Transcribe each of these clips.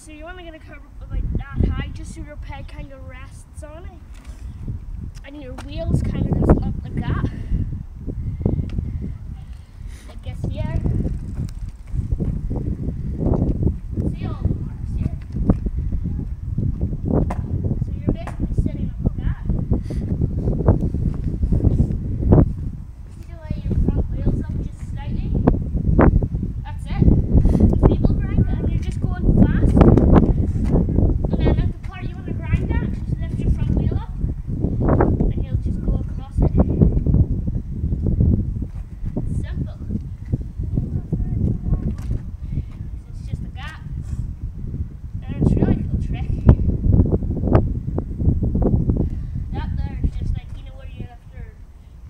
So you want to get a curb like that high, just so your peg kind of rests on it, and your wheels kind of just up like that. I guess here. See all the marks here. So you're basically sitting up like that. See the way your front wheels up just slightly. That's it. The feeble grind, and you're just going fast. And then at the part you want to grind at, just lift your front wheel up, and you'll just go across it. Simple. It's just a gap. And it's a really cool trick. That there is just like, you know, where you lift your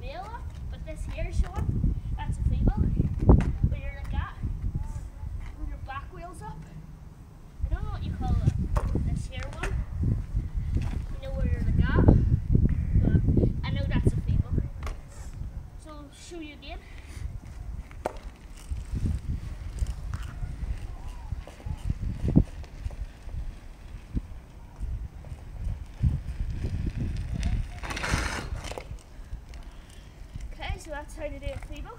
wheel up, but this here is showing, that's a feeble. Where you're like that. And your back wheel's up. I don't know what you call it. This here one. You know where you're like that. But I know that's a feeble. So I'll show you again. Okay, so that's how to do a feeble.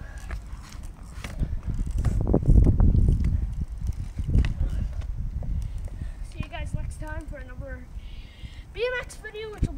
See you guys next time for another BMX video, which will